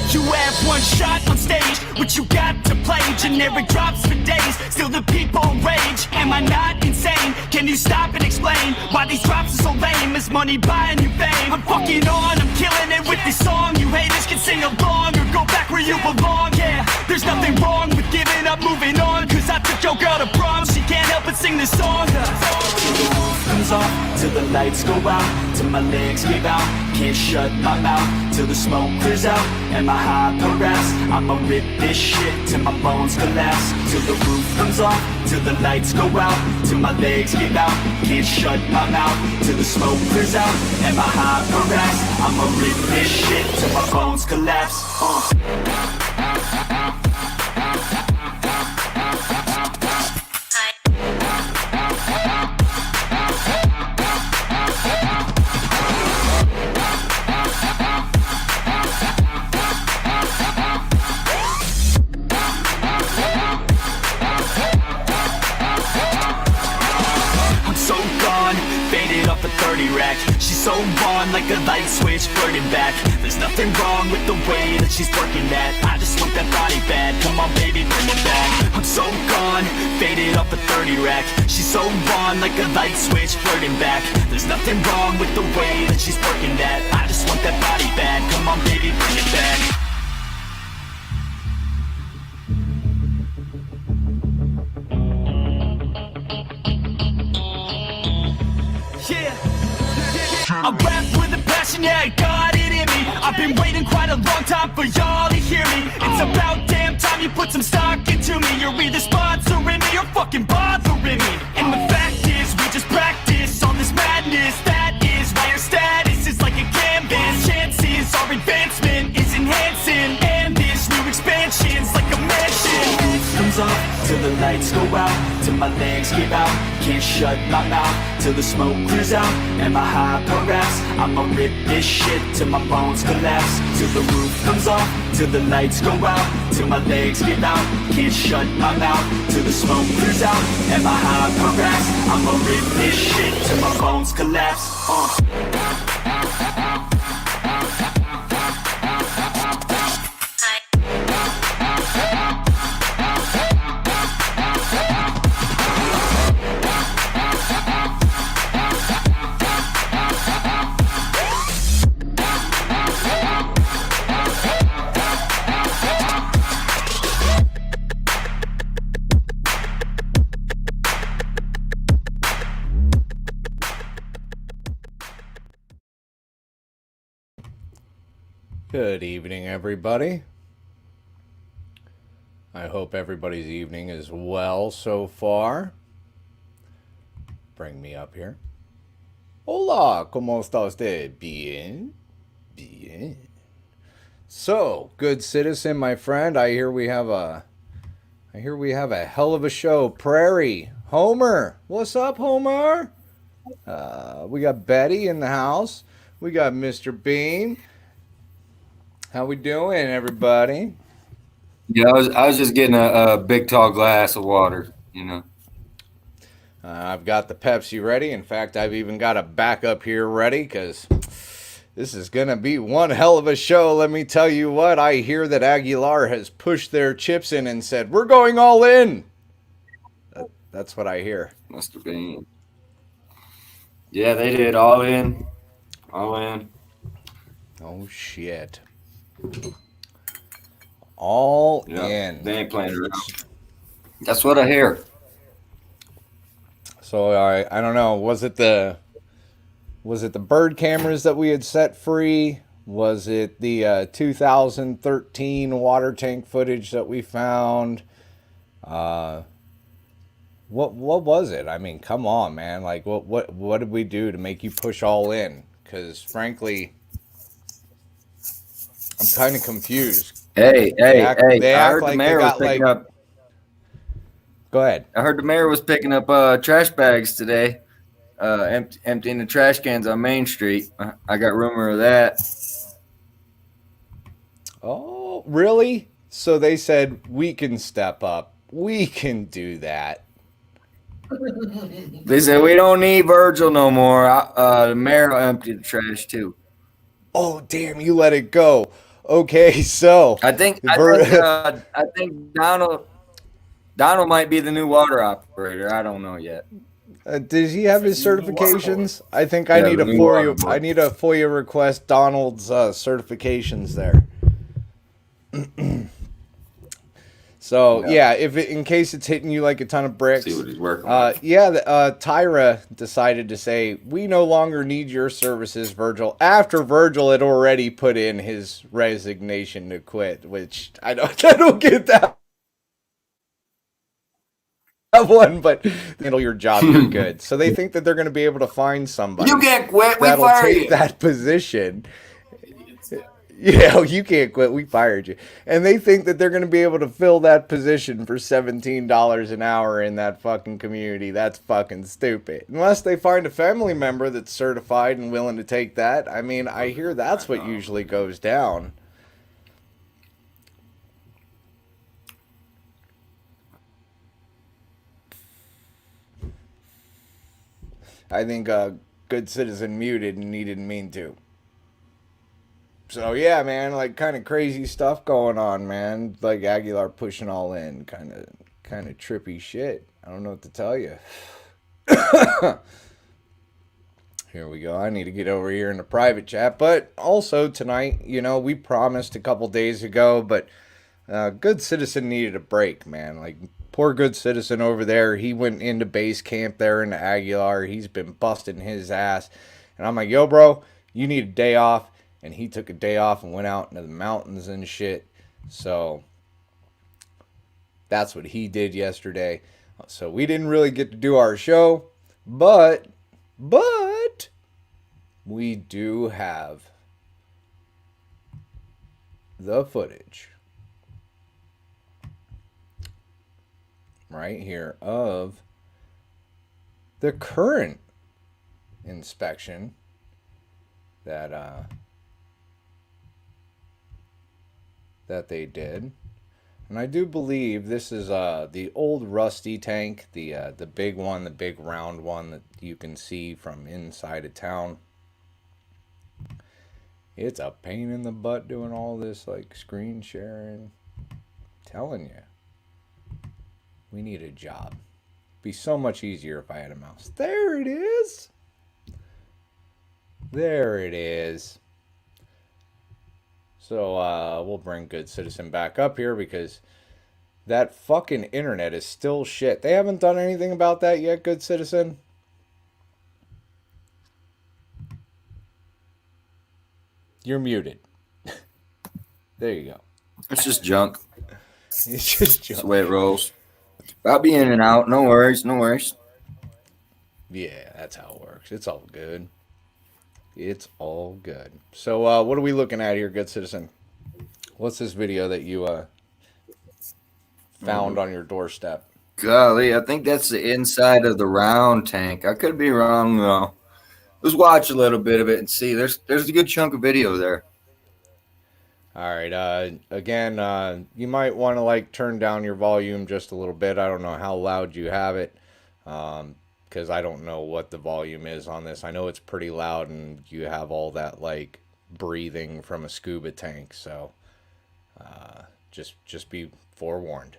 You have one shot on stage, what you got to play? Generic drops for days, still the people rage. Am I not insane? Can you stop and explain why these drops are so lame? Is money buying you fame? I'm fucking on, I'm killing it with this song. You haters can sing along or go back where you belong. Yeah, there's nothing wrong with giving up, moving on. Cause I took your girl to prom, she can't help but sing this song. Till the roof comes off, till the lights go out, till my legs give out, can't shut my mouth, till the smoke clears out, and my high harass. I'ma rip this shit till my bones collapse. Till the roof comes off, till the lights go out, till my legs give out, can't shut my mouth, till the smoke clears out, and my high harass. I'ma rip this shit till my bones collapse. A 30 rack, she's so on like a light switch, flirting back. There's nothing wrong with the way that she's working that. I just want that body bad, come on baby, bring it back. I'm so gone, faded off a 30 rack. She's so on like a light switch, flirting back. There's nothing wrong with the way that she's working that. I just want that body bad, come on baby, bring it back. I rap with a passion, yeah, I got it in me. I've been waiting quite a long time for y'all to hear me. It's about damn time you put some stock into me. You're either sponsoring me or fucking bothering me. And the fact is, we just practice on this madness. That is why our status is like a canvas. Chances our advancement is enhancing, and this new expansion's like a mansion. Comes off till the lights go out, till my legs give out, can't shut my mouth, till the smoke clears out, and my high harass. I'ma rip this shit till my bones collapse. Till the roof comes off, till the lights go out, till my legs give out, can't shut my mouth, till the smoke clears out, and my high harass. I'ma rip this shit till my bones collapse. Good evening, everybody. I hope everybody's evening is well so far. Bring me up here. Hola, ¿cómo está usted? Bien? Bien. So, good citizen, my friend. I hear we have a hell of a show. Prairie. Homer. What's up, Homer? We got Betty in the house. We got Mr. Bean. How we doing, everybody? Yeah, I was just getting a big tall glass of water, you know. I've got the Pepsi ready. In fact, I've even got a backup here ready because this is going to be one hell of a show. Let me tell you what, I hear that Aguilar has pushed their chips in and said, we're going all in. That's what I hear. Must have been. Yeah, they did. All in. All in. Oh, shit. All in. They ain't playing around. That's what I hear. So I don't know. Was it the bird cameras that we had set free? Was it the 2013 water tank footage that we found? What was it? I mean, come on, man. Like, what did we do to make you push all in? Because frankly, I'm kind of confused. Hey! I heard like the mayor was picking up. Go ahead. I heard the mayor was picking up trash bags today, emptying the trash cans on Main Street. I got rumor of that. Oh, really? So they said we can step up. We can do that. They said we don't need Virgil no more. The mayor will empty the trash too. Oh, damn, you let it go. Okay, so I think I think Ver- uh, I think Donald might be the new water operator. I don't know yet. does he have his New water boy. certifications? I think I Yeah, need the a new water FOIA. I boy. need a FOIA request. Donald's certifications there. So Yeah, yeah, in case it's hitting you like a ton of see bricks, what he's working with. Tyra decided to say we no longer need your services, Virgil. After Virgil had already put in his resignation to quit, which I don't get that one, but handle your job, you're good. So they think that they're going to be able to find You somebody can't quit. We that'll fire take you. that position. Yeah, you can't quit. We fired you. And they think that they're going to be able to fill that position for $17 an hour in that fucking community. That's fucking stupid. Unless they find a family member that's certified and willing to take that. I mean, I hear that's what usually goes down. I think Good Citizen muted and he didn't mean to. So yeah, man, like kind of crazy stuff going on, man. Like Aguilar pushing all in, kind of trippy shit. I don't know what to tell you. Here we go. I need to get over here in the private chat, but also tonight, we promised a couple days ago, but Good Citizen needed a break, man. Like poor Good Citizen over there, he went into base camp there in Aguilar. He's been busting his ass, and I'm like, yo, bro, you need a day off. And he took a day off and went out into the mountains and shit. So that's what he did yesterday. So we didn't really get to do our show, but we do have the footage right here of the current inspection that they did. And I do believe this is the old rusty tank, the big one, the big round one that you can see from inside of town. It's a pain in the butt doing all this like screen sharing. I'm telling you, we need a job. It'd be so much easier if I had a mouse. There it is. There it is. So we'll bring Good Citizen back up here because that fucking internet is still shit. They haven't done anything about that yet, Good Citizen. You're muted. There you go. It's just junk. It's just That's the way it rolls. I'll be in and out. No worries. No worries. Yeah, that's how it works. It's all good. It's all good. So what are we looking at here, Good Citizen? What's this video that you found on your doorstep? Golly, I think that's the inside of the round tank. I could be wrong though. Let's watch a little bit of it and see. There's a good chunk of video there. All right. Again, you might want to like turn down your volume just a little bit. I don't know how loud you have it, because I don't know what the volume is on this. I know it's pretty loud, and you have all that like breathing from a scuba tank. So just be forewarned.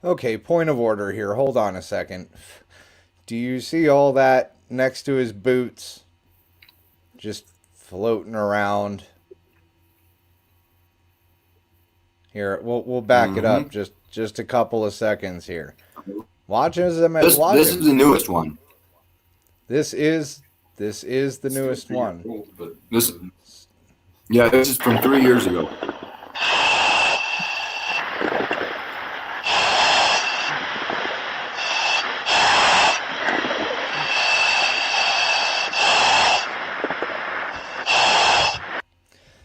Okay, point of order here. Hold on a second. Do you see all that next to his boots? Just floating around. Here, we'll back it up Mm-hmm. just a couple of seconds here. Watch as I watch This is him. the newest one. This is the newest one. This yeah, this is from 3 years ago.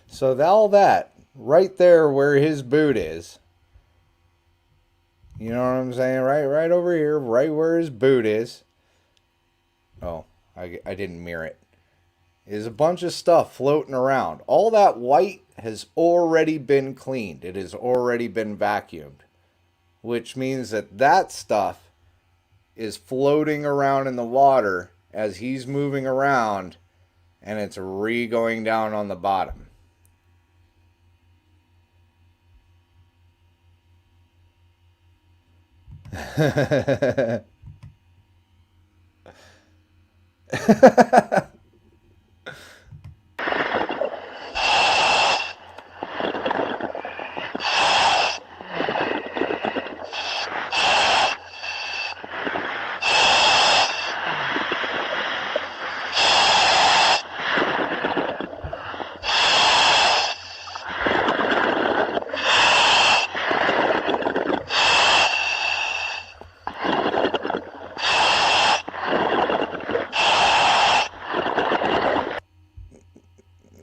So all that right there where his boot is. You know what I'm saying? Right over here, right where his boot is. Oh, I didn't mirror it. Is a bunch of stuff floating around. All that white has already been cleaned. It has already been vacuumed, which means that that stuff is floating around in the water as he's moving around, and it's going down on the bottom.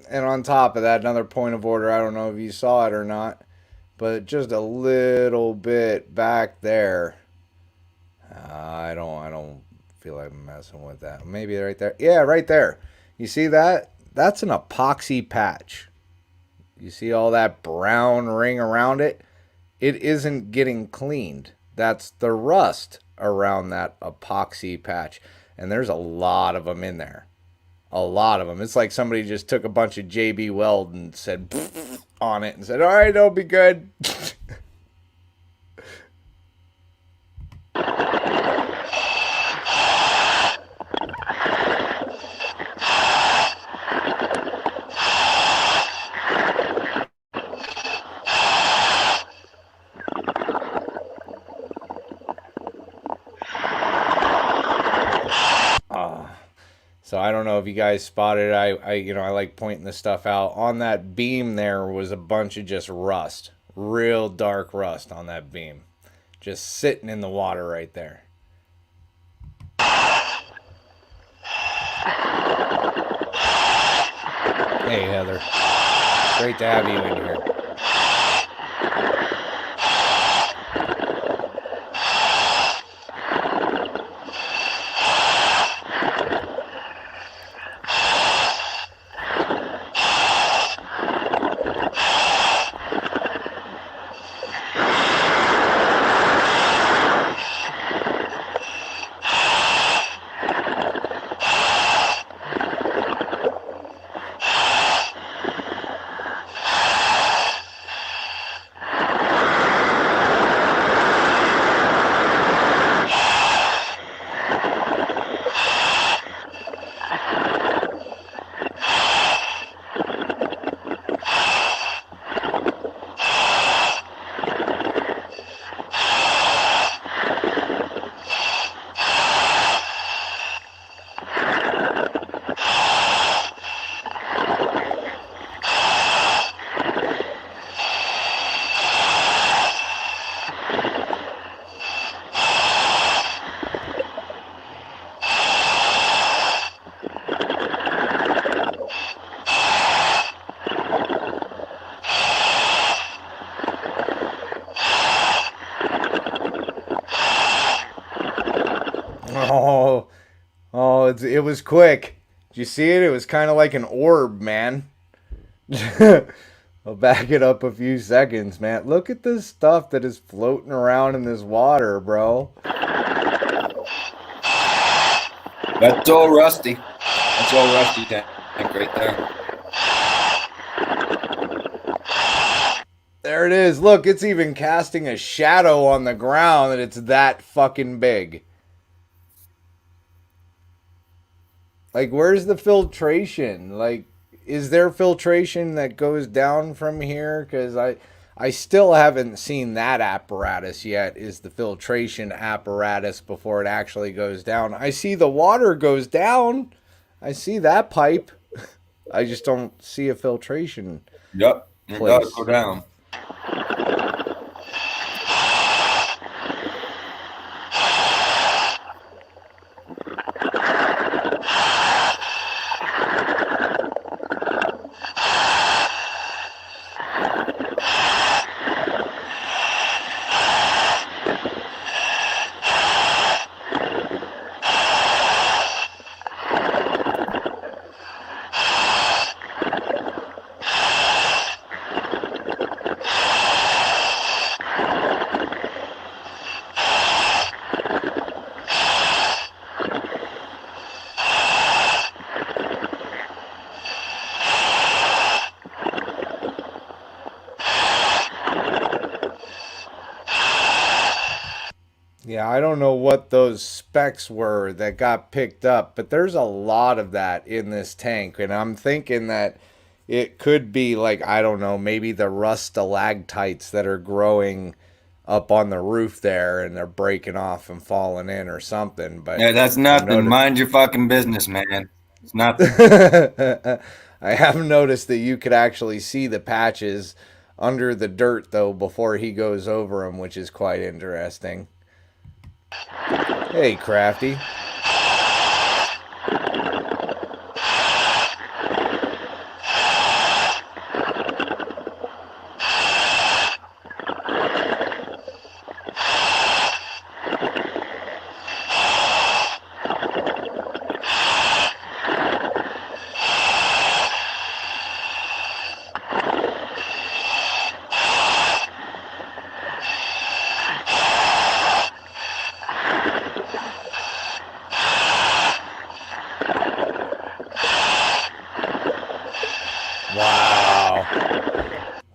And on top of that, another point of order. I don't know if you saw it or not, but just a little bit back there. I don't feel like messing with that. Maybe right there. Yeah, right there. You see that? That's an epoxy patch. You see all that brown ring around it? It isn't getting cleaned. That's the rust around that epoxy patch. And there's a lot of them in there. A lot of them. It's like somebody just took a bunch of JB Weld and said on it and said, all right, it'll be good. So I don't know if you guys spotted. I like pointing this stuff out. On that beam there was a bunch of just rust, real dark rust on that beam, just sitting in the water right there. Hey Heather, great to have you in here. It was quick. Did you see it? It was kind of like an orb, man. I'll back it up a few seconds, man. Look at this stuff that is floating around in this water, bro. That's all rusty. That's all rusty tank right there. There it is. Look, it's even casting a shadow on the ground and it's that fucking big. Like, where's the filtration? Like, is there filtration that goes down from here? Because I still haven't seen that apparatus yet, is the filtration apparatus before it actually goes down. I see the water goes down. I see that pipe. I just don't see a filtration. Yep. It does go down. Yeah, I don't know what those specs were that got picked up, but there's a lot of that in this tank. And I'm thinking that it could be like, I don't know, maybe the rust stalactites that are growing up on the roof there and they're breaking off and falling in or something. But yeah, that's nothing. Mind your fucking business, man. It's nothing. I have noticed that you could actually see the patches under the dirt, though, before he goes over them, which is quite interesting. Hey, Crafty.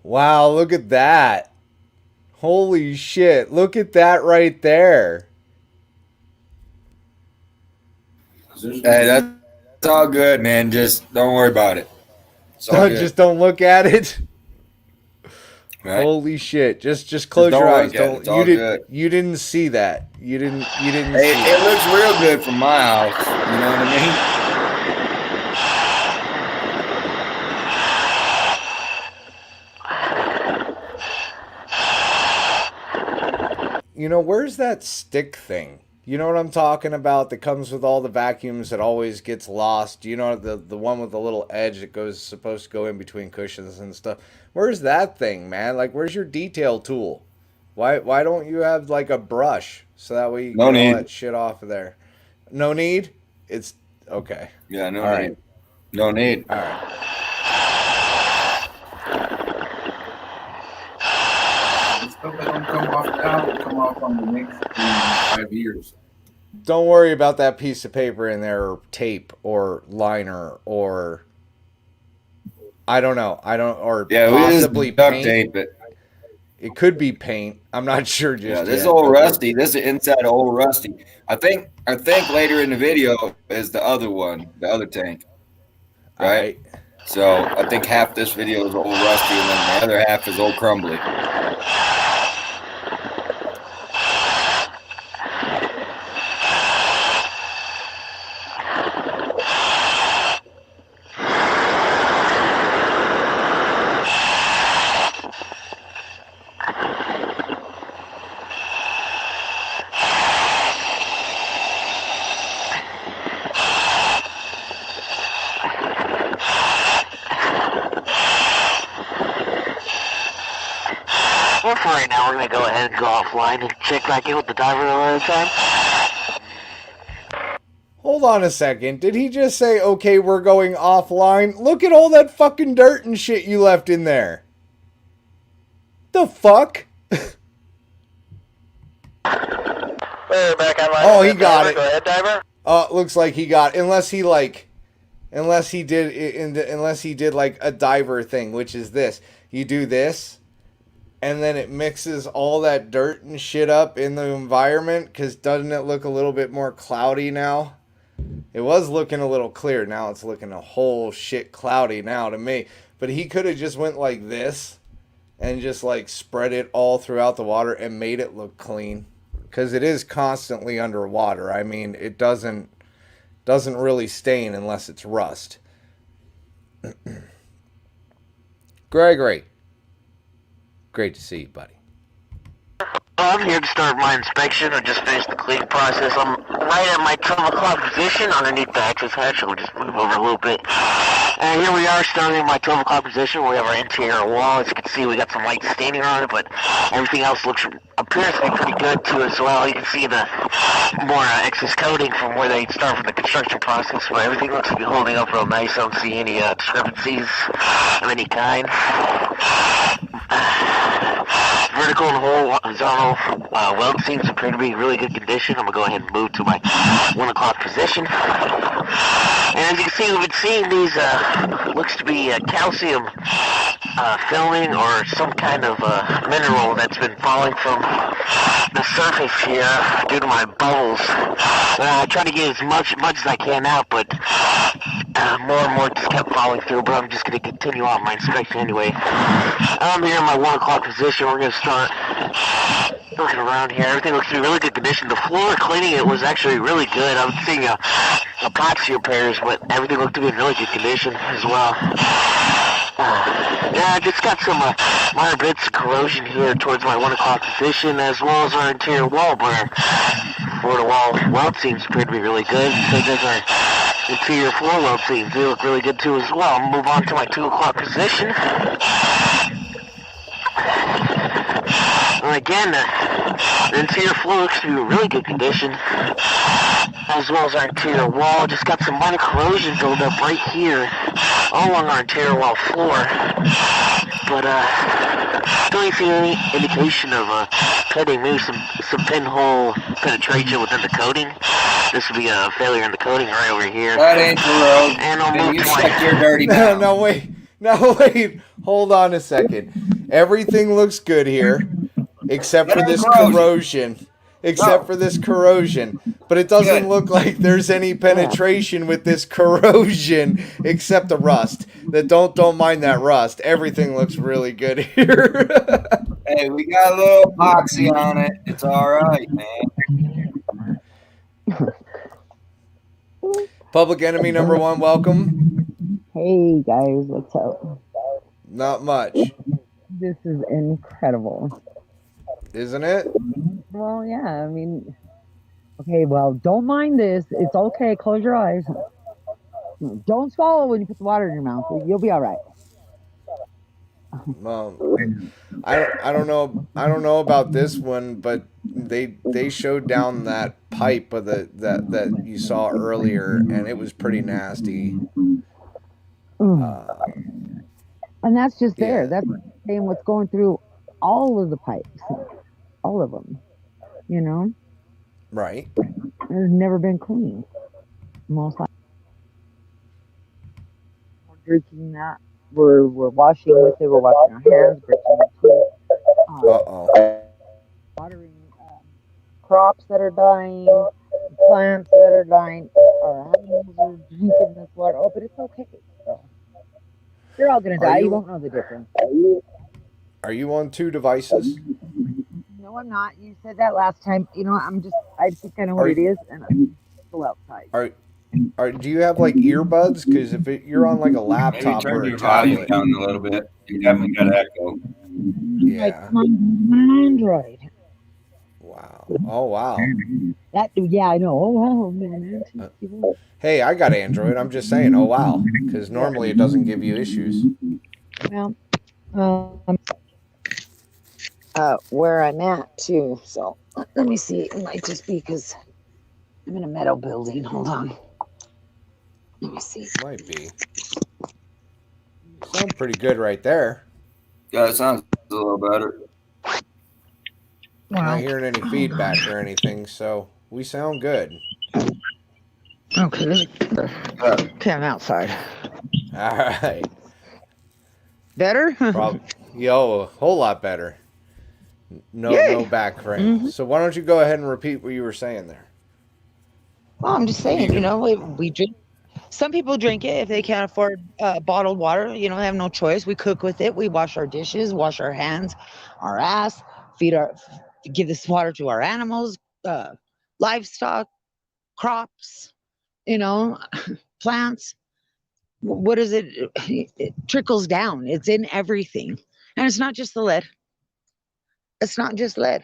Wow, look at that. Holy shit, look at that right there. Hey, that's all good, man. Just don't worry about it. Just don't look at it. Right? Holy shit. Just close your eyes. You didn't see that. You didn't see it looks real good from my house. You know what I mean? You know, where's that stick thing? You know what I'm talking about? That comes with all the vacuums that always gets lost. You know, the one with the little edge that goes supposed to go in between cushions and stuff. Where's that thing, man? Like, where's your detail tool? Why don't you have like a brush so that way you get all that shit off of there? No need? It's okay. Yeah, no need. Right. No need. All right. Stuff that don't come off now will come off on the next 5 years. Don't worry about that piece of paper in there, or tape, or liner, or I don't know. Or possibly duct paint. Tape it. It could be paint. I'm not sure just yet. This is old rusty. This is inside of old rusty. I think later in the video is the other one, the other tank. Right? So I think half this video is old rusty and then the other half is old crumbly. Well, for right now, we're going to go ahead and go offline and check back in with the diver another time. Hold on a second. Did he just say, okay, we're going offline? Look at all that fucking dirt and shit you left in there. The fuck? We're back online. Oh, he got it. Go ahead, diver. Looks like he got it. Unless he did like a diver thing, which is this. You do this. and then it mixes all that dirt and shit up in the environment, because doesn't it look a little bit more cloudy now? It was looking a little clear. Now it's looking a whole shit cloudy now to me. But he could have just went like this and just like spread it all throughout the water and made it look clean, because it is constantly underwater. I mean, it doesn't really stain unless it's rust. Gregory, great to see you, buddy. I'm here to start my inspection. I just finished the cleaning process. I'm right at my 12 o'clock position underneath the access hatch. We'll just move over a little bit. And here we are starting at my 12 o'clock position. We have our interior wall. As you can see, we got some light staining on it, but everything else appears to be pretty good too as well. You can see the more excess coating from where they start from the construction process, but everything looks to be holding up real nice. I don't see any discrepancies of any kind. Vertical and horizontal weld seams appear to be in really good condition. I'm going to go ahead and move to my 1 o'clock position. And as you can see, we've been seeing these, looks to be calcium filming or some kind of mineral that's been falling from the surface here due to my bubbles. I try to get as much as I can out, but more and more just kept falling through, but I'm just going to continue on my inspection anyway. I'm here in my 1 o'clock position. We're going to start looking around here. Everything looks to be in really good condition. The floor cleaning it was actually really good. I was seeing epoxy repairs, but everything looked to be in really good condition as well. Yeah, I just got some minor bits of corrosion here towards my 1 o'clock position, as well as our interior wall, but our floor-to-wall weld seams appear to be really good. So does our interior floor weld seams. They look really good too as well. I'll move on to my 2 o'clock position. And again, the interior floor looks to be in really good condition, as well as our interior wall. Just got some minor corrosion buildup right here, all along our interior wall floor. But don't even see any indication of cutting, maybe some pinhole penetration within the coating. This would be a failure in the coating right over here. That ain't corrode. And I'll move You to stuck your dirty mouth. No, wait. Hold on a second. Everything looks good here, except for this corrosion. But it doesn't look like there's any penetration with this corrosion, except the rust. Don't mind that rust. Everything looks really good here. Hey, we got a little epoxy on it. It's all right, man. Public enemy number 1, welcome. Hey guys, what's up? Not much, This is incredible. isn't it? Well, yeah, I mean, okay, well, don't mind this. It's okay. Close your eyes. Don't swallow when you put the water in your mouth. You'll be all right. I don't know about this one, but they showed down that pipe of that you saw earlier, and it was pretty nasty. And that's just there. Yeah. That's saying what's going through all of the pipes, all of them. You know, Right. it's never been cleaned. Most likely, we're drinking that. We're washing with it. We're washing our hands, brushing our teeth, watering crops that are dying, plants that are dying. Our animals are drinking this water. Oh, but it's okay. So, you're all gonna die. You won't know the difference. Are you on 2 devices? No, I'm not. You said that last time. You know, I think I know what it is, and I'm still outside. Do you have like earbuds? Because if you're on like a laptop Maybe or turn a your volume tablet, down a little bit. You definitely got echo. yeah. Like my Android. Wow. Oh wow. Yeah, I know. Oh wow, man. Hey, I got Android. I'm just saying. Oh wow. Because normally it doesn't give you issues. Well, where I'm at too. So let me see. It might just be because I'm in a metal building. Hold on. Let me see. Might be. Sound pretty good right there. Yeah, it sounds a little better. Not hearing any feedback or anything, so we sound good. Okay. Okay, I'm outside. All right. Better? A whole lot better. No back cramp. So why don't you go ahead and repeat what you were saying there? Well, I'm just What are you saying, gonna? we drink. Some people drink it if they can't afford bottled water. They have no choice. We cook with it. We wash our dishes, wash our hands, our ass, give this water to our animals, livestock, crops, you know, plants. What is it? It trickles down. It's in everything, and it's not just the lead. It's not just lead.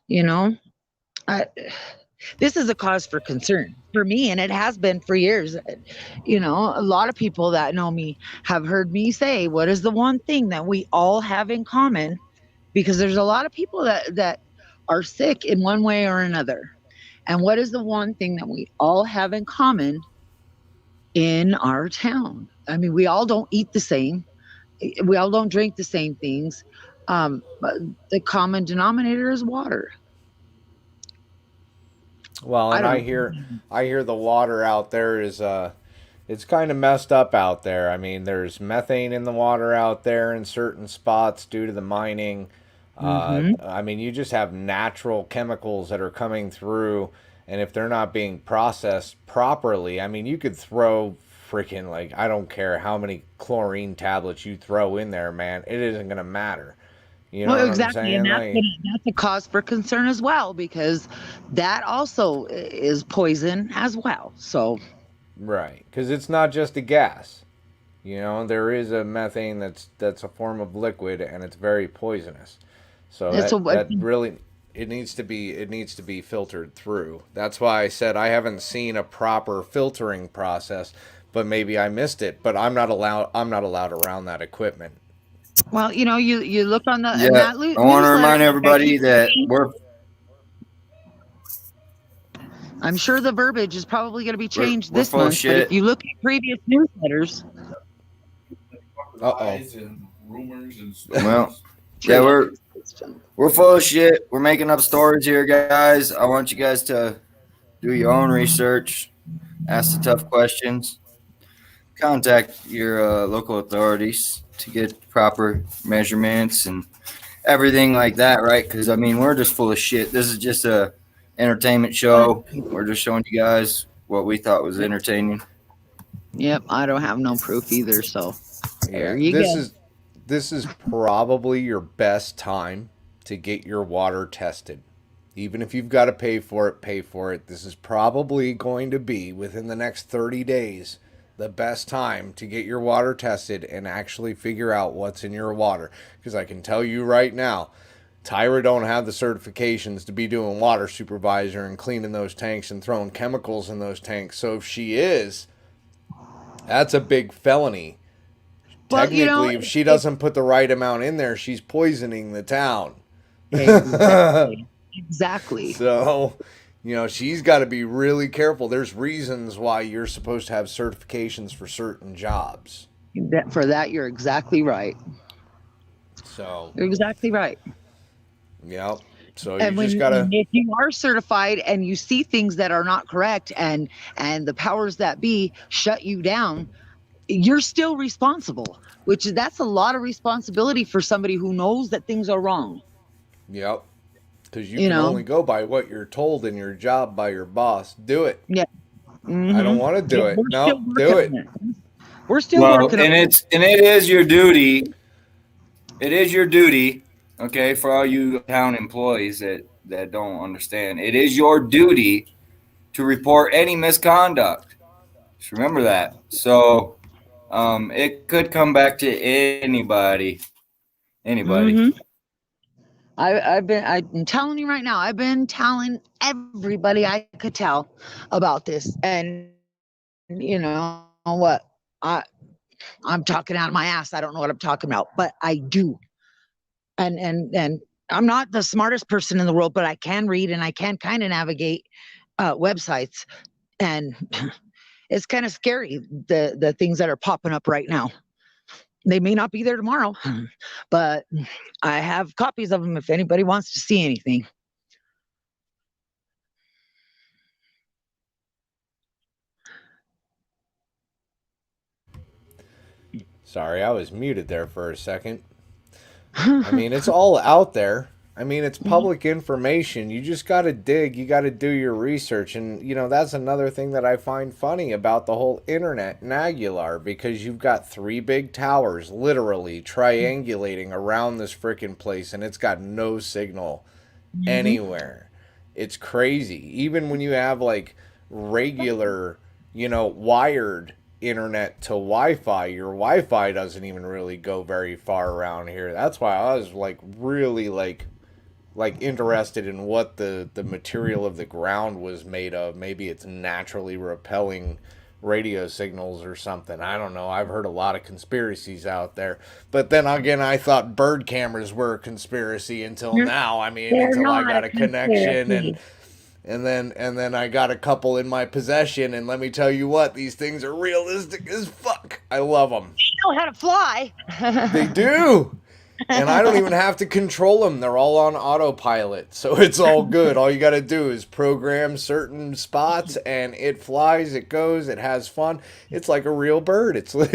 You know, I, this is a cause for concern for me, and it has been for years. A lot of people that know me have heard me say, what is the one thing that we all have in common? Because there's a lot of people that are sick in one way or another. And what is the one thing that we all have in common in our town? I mean, we all don't eat the same. We all don't drink the same things. But the common denominator is water. Well, I and don't I hear the water out there is it's kind of messed up out there. I mean, there's methane in the water out there in certain spots due to the mining. know. I mean, you just have natural chemicals that are coming through, and if they're not being processed properly, I mean, you could throw freaking like I don't care how many chlorine tablets you throw in there, man, it isn't gonna matter. You know Well, what I'm exactly, and saying? Like, that's a cause for concern as well because that also is poison as well. So right, because it's not just a gas. You know, there is a methane that's a form of liquid and it's very poisonous. So it's a that really it needs to be filtered through. That's why I said I haven't seen a proper filtering process, but maybe I missed it. But I'm not allowed around that equipment. well, you look on the in Yeah, that I want to newsletter remind that everybody that I'm sure the verbiage is probably going to be changed we're this full of month, but if shit. you look at previous newsletters, Uh oh. Lies and rumors and Well, stories. yeah, true. we're full of shit. We're making up stories here, guys. I want you guys to do your own research, ask the tough questions, contact your local authorities to get proper measurements and everything like that, right? Because I mean, we're just full of shit. This is just a entertainment show. We're just showing you guys what we thought was entertaining. Yep, I don't have no proof either, so there Yeah, you go. this is probably your best time to get your water tested. Even if you've got to pay for it, pay for it. This is probably going to be within the next 30 days the best time to get your water tested and actually figure out what's in your water. Because I can tell you right now, Tyra don't have the certifications to be doing water supervisor and cleaning those tanks and throwing chemicals in those tanks. So if she is, that's a big felony. Well, Technically, if she doesn't put the right amount in there, she's poisoning the town. exactly, exactly. So, she's got to be really careful. There's reasons why you're supposed to have certifications for certain jobs. For that, you're exactly right. So, You're exactly right. yeah. So you And just when got to, if you are certified and you see things that are not correct and the powers that be shut you down, you're still responsible, that's a lot of responsibility for somebody who knows that things are wrong. yep. Because you You can know? only go by what you're told in your job by your boss. Do it. Yeah. I don't Mm-hmm. want to Yeah, do it. we're still No, do working it. on it. We're still Well, working on it. and it is your duty. It is your duty, okay, for all you town employees that don't understand. It is your duty to report any misconduct. Just remember that. So, it could come back to anybody. Anybody. Mm-hmm. I'm telling you right now, I've been telling everybody I could tell about this. And you know what? I'm talking out of my ass. I don't know what I'm talking about, but I do. And I'm not the smartest person in the world, but I can read and I can kind of navigate websites. And it's kind of scary the things that are popping up right now. They may not be there tomorrow, but I have copies of them if anybody wants to see anything. Sorry, I was muted there for a second. I mean, it's all out there. I mean, it's public information. You just got to dig. You got to do your research. And, you know, that's another thing that I find funny about the whole internet in Aguilar, because you've got 3 big towers literally triangulating around this frickin' place, and it's got no signal anywhere. It's crazy. Even when you have like regular, you know, wired internet to Wi-Fi, your Wi-Fi doesn't even really go very far around here. That's why I was like really like interested in what the material of the ground was made of. Maybe it's naturally repelling radio signals or something. I don't know. I've heard a lot of conspiracies out there. But then again, I thought bird cameras were a conspiracy until now. I mean, They're until I not got a a connection conspiracy. and then I got a couple in my possession, and let me tell you what, these things are realistic as fuck. I love them. They know how to fly. They do. And I don't even have to control them. They're all on autopilot. So it's all good. All you got to do is program certain spots and it flies, it goes, it has fun. It's like a real bird. It's let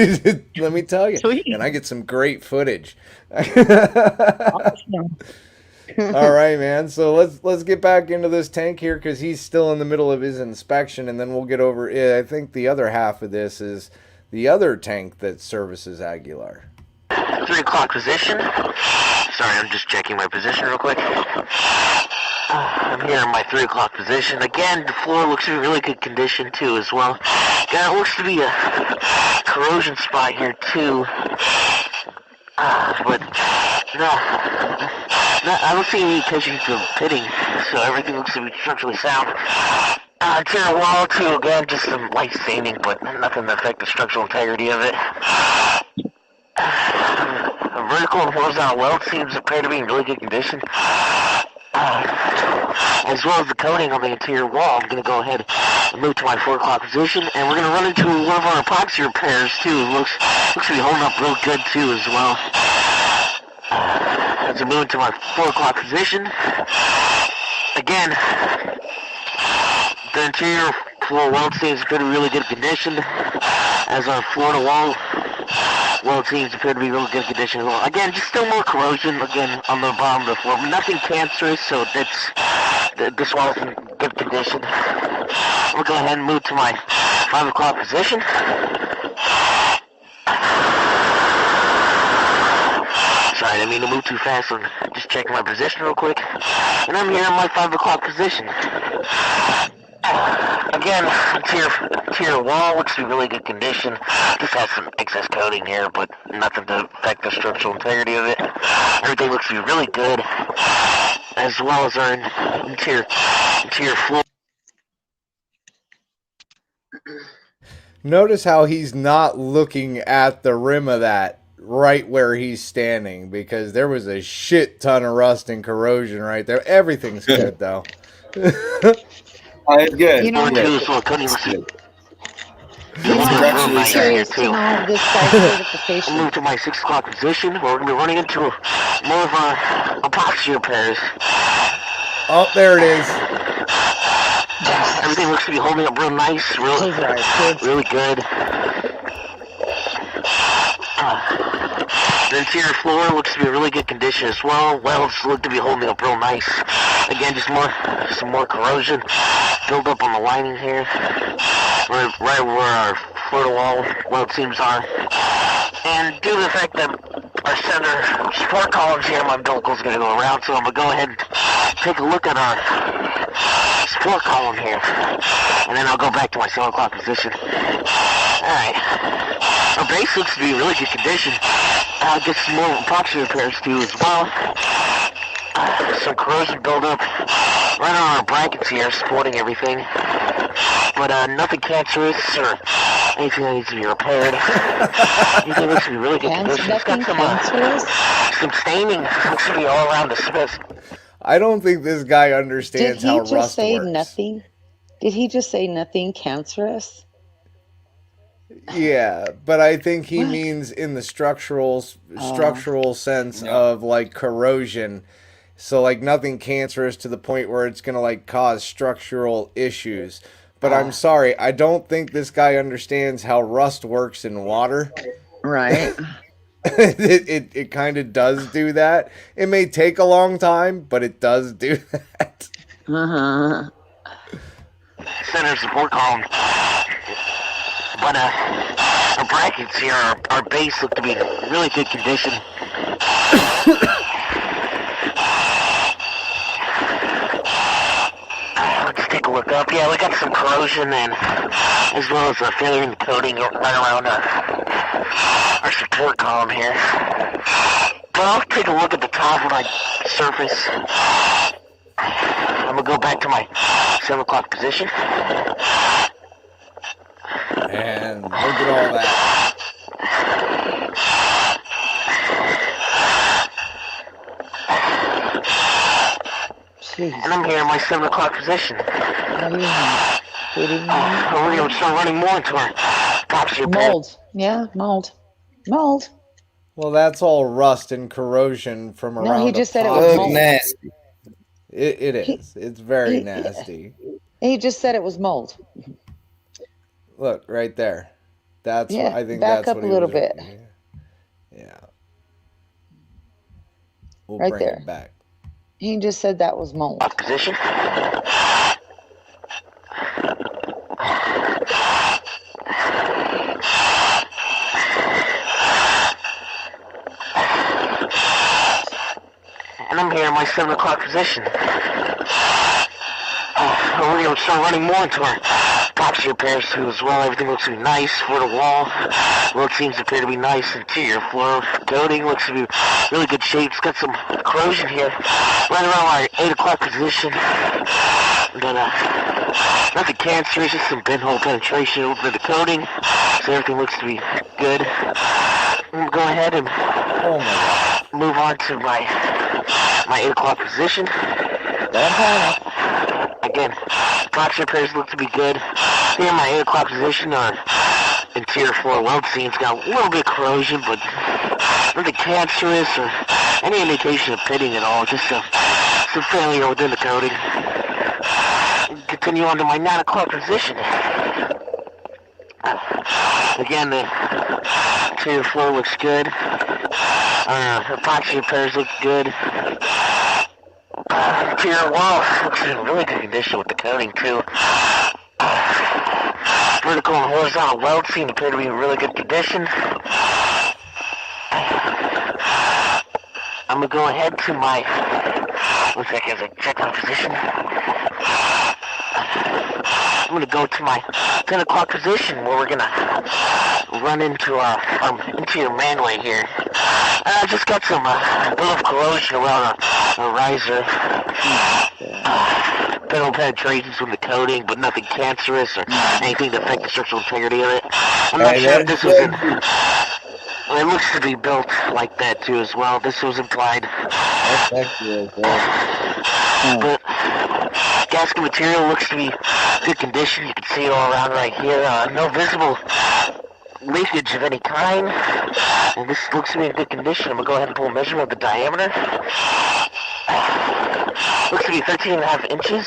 me tell you. Sweet. And I get some great footage. Awesome. All right, man. So let's get back into this tank here, cuz he's still in the middle of his inspection, and then we'll get over it. I think the other half of this is the other tank that services Aguilar. 3 o'clock position. Sorry, I'm just checking my position real quick. I'm here in my 3 o'clock position. Again, the floor looks in really good condition too as well. Yeah, it looks to be a corrosion spot here too. But no, I don't see any indications of pitting, so everything looks to be structurally sound. Interior wall too, again, just some light staining, but nothing to affect the structural integrity of it. Vertical and horizontal weld seams appear to be in really good condition. As well as the coating on the interior wall. I'm going to go ahead and move to my 4 o'clock position, and we're going to run into one of our epoxy repairs too. It looks to be holding up real good too as well. As I move into my 4 o'clock position, again, the interior floor weld seams appear to be in really good condition, as our floor to wall weld seams appear to be in really good condition as well. Again, just still more corrosion again on the bottom of the floor, but nothing cancerous, so this wall's in good condition. We'll go ahead and move to my 5 o'clock position. Sorry, I didn't mean to move too fast. I'm just checking my position real quick. And I'm here in my 5 o'clock position. Again, interior wall looks to be really good condition. Just has some excess coating here, but nothing to affect the structural integrity of it. Everything looks to be really good, as well as our interior floor. Notice how he's not looking at the rim of that right where he's standing, because there was a shit ton of rust and corrosion right there. Everything's good though. It's good. You know, It's good. I'm curious to know this guy's certification. We'll move to my 6 o'clock position, where we're going to be running into more of our epoxy repairs. Oh, there it is. Everything looks to be holding up real nice, really good. The interior floor looks to be in really good condition as well. Welds look to be holding up real nice. Again, just some more corrosion build up on the lining here, right where our floor to wall weld seams are. And due to the fact that our center support columns here, my umbilical is going to go around, so I'm going to go ahead and take a look at our support column here, and then I'll go back to my 7 o'clock position. Alright, our base looks to be in really good condition. I'll get some more epoxy repairs too as well. Some corrosion buildup right on our brackets here, supporting everything. But nothing cancerous or anything that needs to be repaired. Everything looks to be really good condition. It's got some staining. Looks to be all around the space. I don't think this guy understands how rust works. Did he just say nothing? Did he just say nothing cancerous? Yeah, but I think he means in the structural sense of like corrosion. So like nothing cancerous to the point where it's going to like cause structural issues. But I'm sorry, I don't think this guy understands how rust works in water. Right. it kind of does do that. It may take a long time, but it does do that. Center support column. But our brackets here, our base look to be in really good condition. Let's take a look up. Yeah, we got some corrosion and as well as a failure in the coating right around our support column here. But I'll take a look at the top of my surface. I'm gonna go back to my 7 o'clock position. And look at all that. Jeez. And I'm here in my 7 o'clock position. Are you kidding me? We're going to start running more into our top shear pad. Mold. Yeah, mold. Mold. Well, that's all rust and corrosion from around. No, he just said it epoxy. was Look mold. nasty. It is. It's very nasty. He just said it was mold. Look right there. That's Yeah, what I think. back That's up what a he little was- bit. Yeah. We'll Right bring there. it back. He just said that was mold. Position. And I'm here in my 7 o'clock position. We're going to start running more into our top shear pairs too as well. Everything looks to be nice for the wall. Road seems to appear to be nice. Interior floor coating looks to be really good shape. It's got some corrosion here. Right around our 8 o'clock position. But nothing cancerous, just some pinhole penetration over the coating. So everything looks to be good. I'm going to go ahead and Oh my God. move on to my 8 o'clock position. Don't panic. Again, top shear pairs look to be good. Here in my 8 o'clock position, our interior floor weld seam's got a little bit of corrosion, but nothing cancerous or any indication of pitting at all. Just some failure within the coating. Continue on to my 9 o'clock position. Again, the interior floor looks good. Epoxy repairs look good. Interior wall looks in really good condition with the coating too. Vertical and horizontal weld seem to appear to be in really good condition. I'm gonna go ahead to my, one second as I check my position. I'm gonna go to my 10 o'clock position where we're gonna run into our interior manway here. I just got some little corrosion around a riser. Pedal penetrations from the coating, but nothing cancerous or anything to affect the structural integrity of it. I'm not sure if this was in. Well, it looks to be built like that too as well. This was implied. That's actually But gasket material looks to be good condition. You can see it all around right here. No visible leakage of any kind. And this looks to be in good condition. I'm going to go ahead and pull a measurement of the diameter. Looks to be 13.5 inches.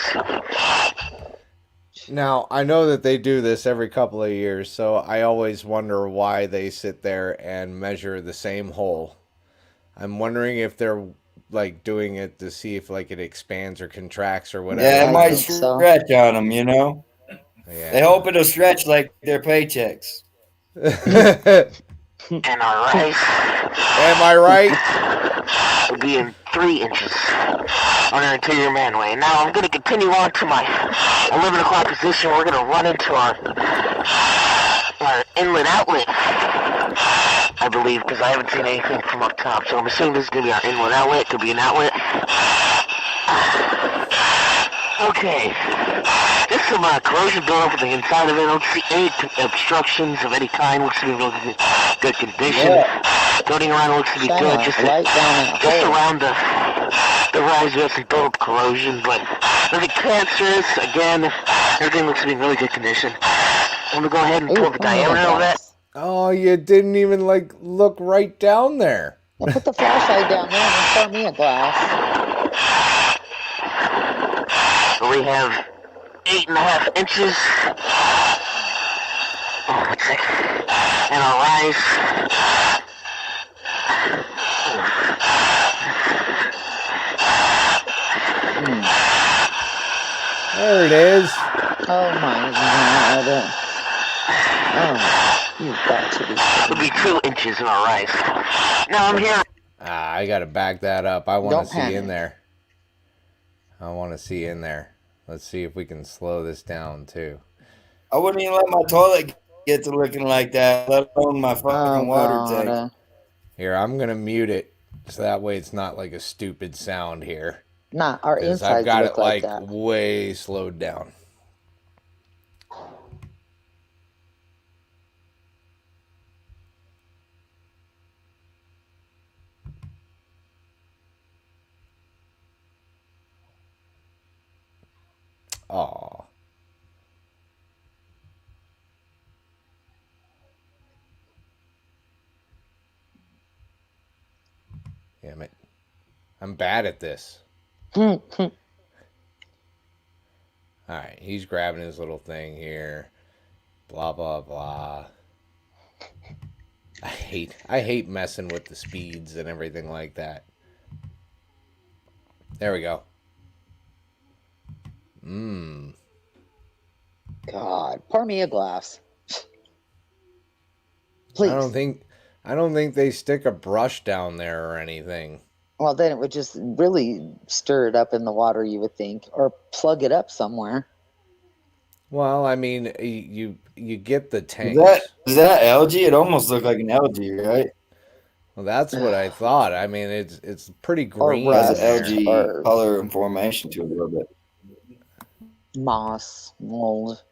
Now, I know that they do this every couple of years, so I always wonder why they sit there and measure the same hole. I'm wondering if they're like doing it to see if like it expands or contracts or whatever. Yeah, it I might think so. stretch on them, you know. Yeah. They hope it'll stretch like their paychecks. And our rice Am I right? will be in 3 inches on our interior manway. Now I'm going to continue on to my 11 o'clock position. We're going to run into our inlet outlet, I believe, because I haven't seen anything from up top. So I'm assuming this is going to be our inlet outlet. It could be an outlet. Okay. Just some corrosion buildup on the inside of it. I don't see any obstructions of any kind. Looks to be in really good condition. Yeah. Coating around looks to be Shine good. on Just right down that just hole. around the rise, we have some build-up corrosion, but nothing cancerous. Again, everything looks to be in really good condition. I'm going to go ahead and Ooh, pull the diameter of that. Oh, you didn't even like look right down there. Now put the flashlight down there and start me a glass. So we have 8.5 inches. Oh, 1 second. And our rise There it is. Oh my God. Oh, you've got to be It'll be 2 inches in our rice. Now I'm here. I gotta back that up. I want to see panic. in there. I want to see in there. Let's see if we can slow this down too. I wouldn't even let my toilet get to looking like that, let alone my fucking water tank. Here, I'm gonna mute it so that way it's not like a stupid sound here. Nah, our insides I've got look it like that. way slowed down. Aw. Damn it. I'm bad at this. Alright, he's grabbing his little thing here. Blah, blah, blah. I hate messing with the speeds and everything like that. There we go. God, pour me a glass. Please. I don't think they stick a brush down there or anything. Well, then it would just really stir it up in the water, you would think, or plug it up somewhere. Well, I mean, you get the tank. Is that algae? It almost looked like an algae, right? Well, that's what I thought. I mean, it's pretty green. Or Has rust, an algae or color and formation to it a little bit. moss, mold,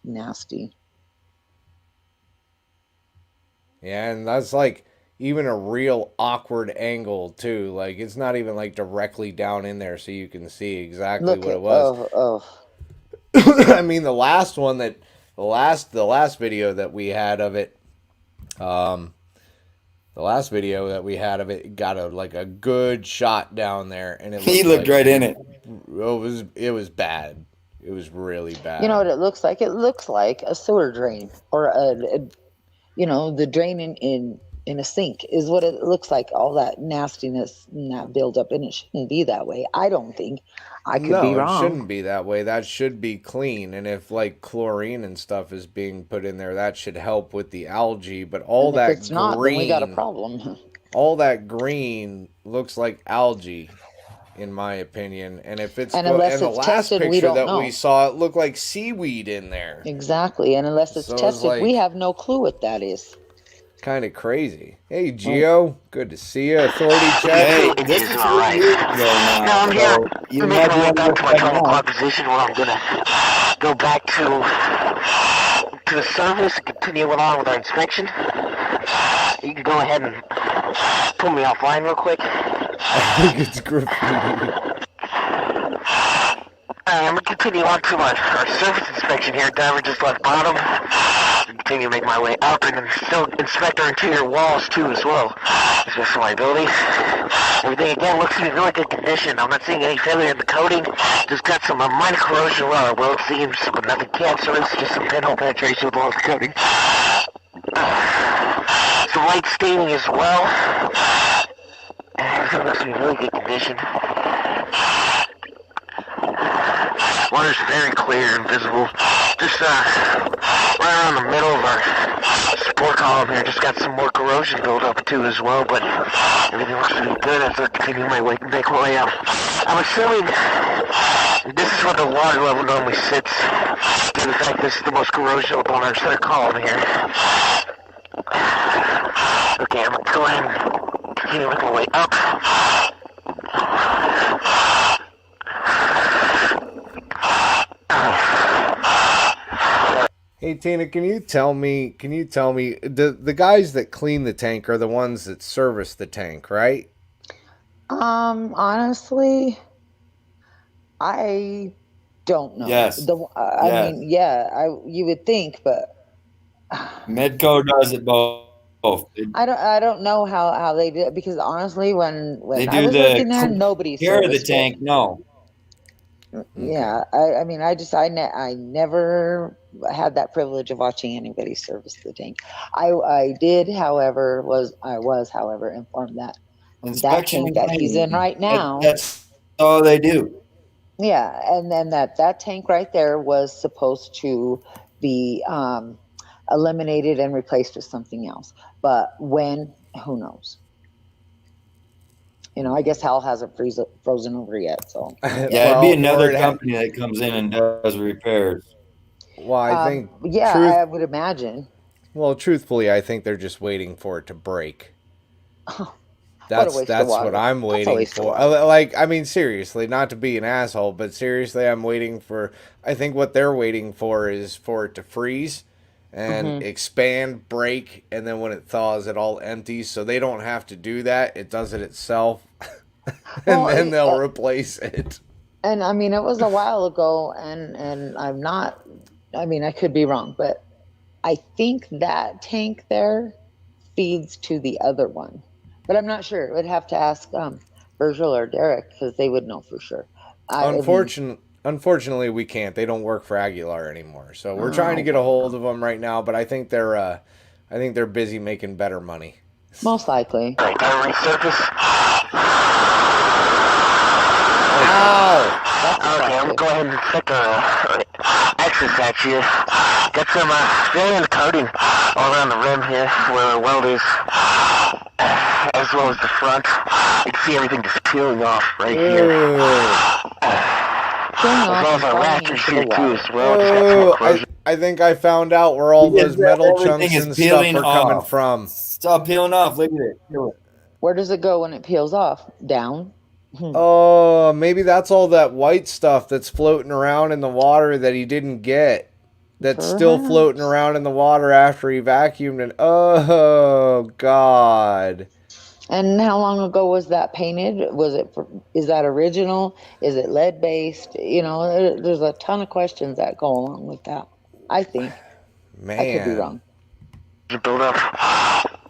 nasty. Yeah, and that's like even a real awkward angle too. Like it's not even like directly down in there so you can see exactly what it was. I mean, the last video that we had of it, got a good shot down there, and He looked right in it. It was bad. It was really bad. You know what it looks like? It looks like a sewer drain, or the drain in a sink is what it looks like. All that nastiness and that buildup, and it shouldn't be that way. I don't think. I could be wrong. No, it shouldn't be that way. That should be clean. And if like chlorine and stuff is being put in there, that should help with the algae. But all that green, if it's not, then we got a problem. All that green looks like algae, in my opinion. And if it's and the last tested, picture that we saw, it looked like seaweed in there. Exactly. And unless it's tested, we have no clue what that is. Kind of crazy. Hey, Gio, good to see you. Authority check. Hey, this is right. Now I'm here. You might be back to my 12 o'clock position where I'm gonna go back to the surface and continue along with our inspection. You can go ahead and pull me offline real quick. I think it's graffiti. I'm gonna continue on to our surface inspection here. Diver just left bottom. Continue to make my way up and then still inspect our interior walls too as well. Just for my ability. Everything again looks to be in really good condition. I'm not seeing any failure in the coating. Just got some minor corrosion around our weld seams, but nothing cancerous, just some pinhole penetration with the coating. Some light staining as well. Everything looks to be in really good condition. Water's very clear and visible. Just right around the middle of our support column here, just got some more corrosion built up too as well, but everything looks to be good as I continue my way, make my way up. I'm assuming this is where the water level normally sits, due to the fact this is the most corrosion up on our center column here. Okay, I'm gonna go ahead and continue making my way up. Hey Tina, can you tell me the guys that clean the tank are the ones that service the tank, right? Honestly, I don't know. Yes. I mean, yeah, you would think, but Medco does it both. I don't know how they do it, because honestly, when they I was working there, nobody care of the serviced tank. it. No, Yeah, I mean, I never had that privilege of watching anybody service the tank. I did, however, however, informed that that Inspection tank and that he's in cleaning. right now, That's all they do. yeah, and then that tank right there was supposed to be eliminated and replaced with something else. But when, who knows? I guess hell hasn't frozen over yet. So Yeah, it'd be Well, or another company that comes in and does repairs. well, I think yeah, I would imagine. well, truthfully, I think they're just waiting for it to break. What a waste of That's what water. I'm That's a waiting waste of for. water. Like, I mean, seriously, not to be an asshole, but seriously, I'm waiting for. I think what they're waiting for is for it to freeze and expand, break, and then when it thaws, it all empties. So they don't have to do that. It does it itself, and Well, then they'll replace it. and I mean, it was a while ago, and I'm not. I mean, I could be wrong, but I think that tank there feeds to the other one, but I'm not sure. We'd have to ask Virgil or Derek because they would know for sure. I mean, Unfortunately, we can't. They don't work for Aguilar anymore. So we're trying to oh get a hold well, of them right now, but I think they're busy making better money. most likely. Right, gotta resurface. Ow! Okay, I'm gonna go ahead and check access at you. Got some variant coating all around the rim here where the weld is, as well as the front. You can see everything just peeling off right here. As well as our ratchets here too as well. Just got some more corrosion. I think I found out where all those metal Everything chunks is and stuff peeling are coming off. from. Stop peeling off. Look at it. Peel it. Where does it go when it peels off? Down. Oh, maybe that's all that white stuff that's floating around in the water that he didn't get. That's still floating around in the water after he vacuumed it. Oh, God. And how long ago was that painted? Is that original? Is it lead based? There's a ton of questions that go along with that. I think. Man. I could be wrong. Build up.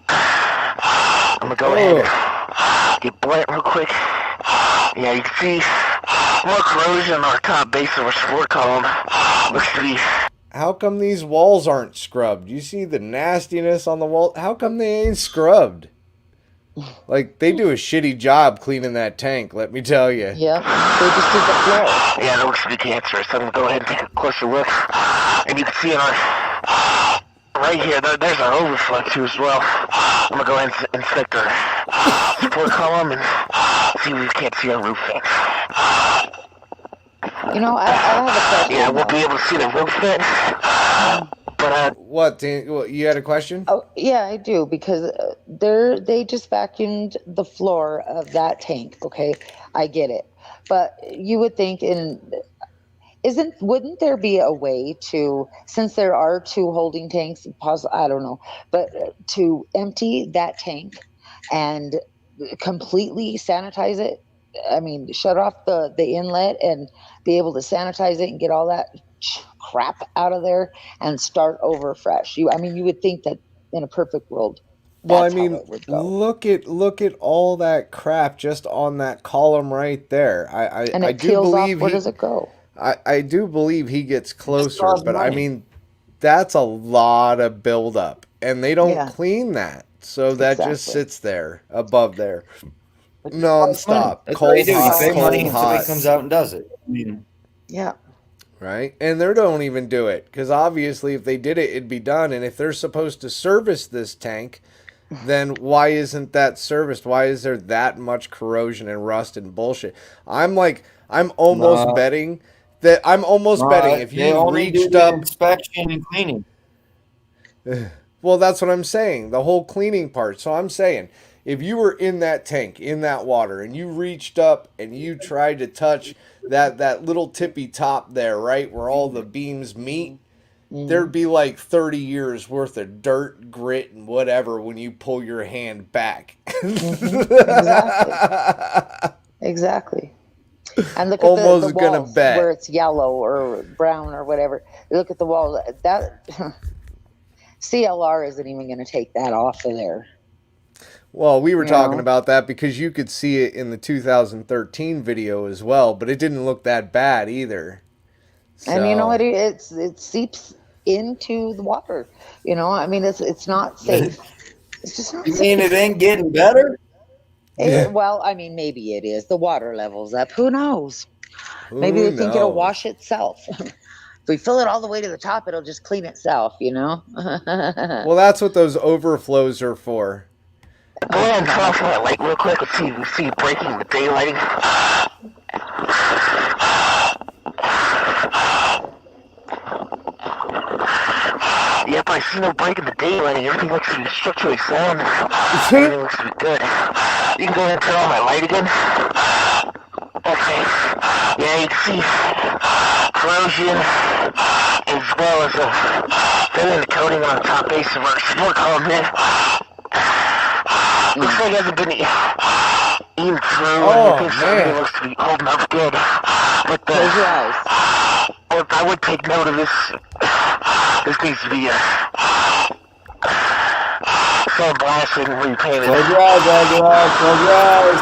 I'm gonna go ahead and get blunt real quick. Yeah, you can see more corrosion on our top base of our floor column. Looks to be. How come these walls aren't scrubbed? You see the nastiness on the wall? How come they ain't scrubbed? Like, they do a shitty job cleaning that tank, let me tell you. Yeah, they just did the floor. Yeah, that looks to be cancerous. So I'm gonna go ahead and take a closer look. And you can see in our right here, there's our overflow too as well. I'm gonna go ahead and inspect our support column and see if we can't see our roof vents. I have a question. Yeah, we'll be able to see the roof vents. But What, you had a question? Oh, yeah, I do, because they just vacuumed the floor of that tank. Okay, I get it, but you would think wouldn't there be a way to, since there are two holding tanks, I don't know, but to empty that tank and completely sanitize it? I mean, shut off the inlet and be able to sanitize it and get all that crap out of there and start over fresh. You would think that in a perfect world, that's how it would go. look at all that crap just on that column right there. And I it do peels believe off. Where does it go? I do believe he gets closer, but I mean, that's a lot of buildup, and they don't clean that, so that just sits there above there, non-stop. That's what you do. You pay money cold, and somebody comes out and does it. I mean, Yeah. right? And they don't even do it, because obviously if they did it, it'd be done. And if they're supposed to service this tank, then why isn't that serviced? Why is there that much corrosion and rust and bullshit? I'm almost betting if you reached up inspection and cleaning. Well, that's what I'm saying. The whole cleaning part. So I'm saying, if you were in that tank, in that water, and you reached up and you tried to touch that little tippy top there, right, where all the beams meet, there'd be like 30 years worth of dirt, grit, and whatever when you pull your hand back. Exactly. And look at the walls bet. where it's yellow or brown or whatever. Look at the wall. That CLR isn't even going to take that off of there. Well, we were You talking know? about that because you could see it in the 2013 video as well, but it didn't look that bad either. And you know what? So, It seeps into the water. You know, I mean, it's not safe. It's just not You mean it safe. ain't getting better? Well, I mean, maybe it is. The water level's up. Who knows? Maybe who they think it'll wash knows? itself. If we fill it all the way to the top, it'll just clean itself, you know? Well, that's what those overflows are for. Go ahead and turn off that light real quick. Let's see you breaking the daylighting. Yep, I see no break in the daylighting. Everything looks to be structurally sound. Everything looks to be good. You can go ahead and turn on my light again. Okay. Yeah, you can see corrosion as well as a thin coating on the top base of our support column here. Looks like it hasn't been eaten through. Oh, Everything man. looks to be holding up good. But Close your eyes. I would take note of this. This needs to be sandblasted and repainted. Close your eyes, Aguilar. Close your eyes.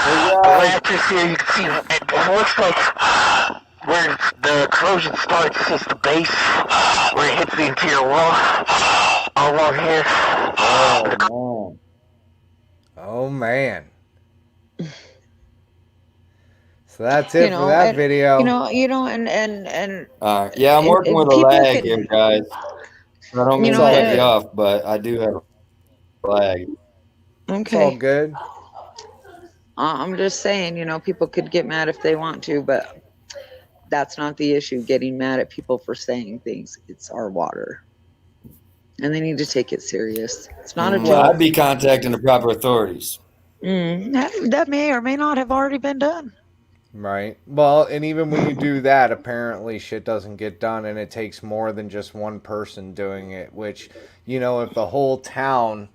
Close your The eyes. mattress here, you can see it looks like where the corrosion starts is the base, where it hits the interior wall. All along here. Oh, Oh, man. So that's it for that And, video. yeah, I'm working with a people lag can, here, guys. I don't mean to all cut good. you off, but I do have a lag. It's all okay. good. I'm just saying, people could get mad if they want to, but that's not the issue. Getting mad at people for saying things. It's our water. And they need to take it serious. It's not a Well, joke. I'd be contacting the proper authorities. That may or may not have already been done. Right. Well, and even when you do that, apparently shit doesn't get done, and it takes more than just one person doing it, which, if the whole town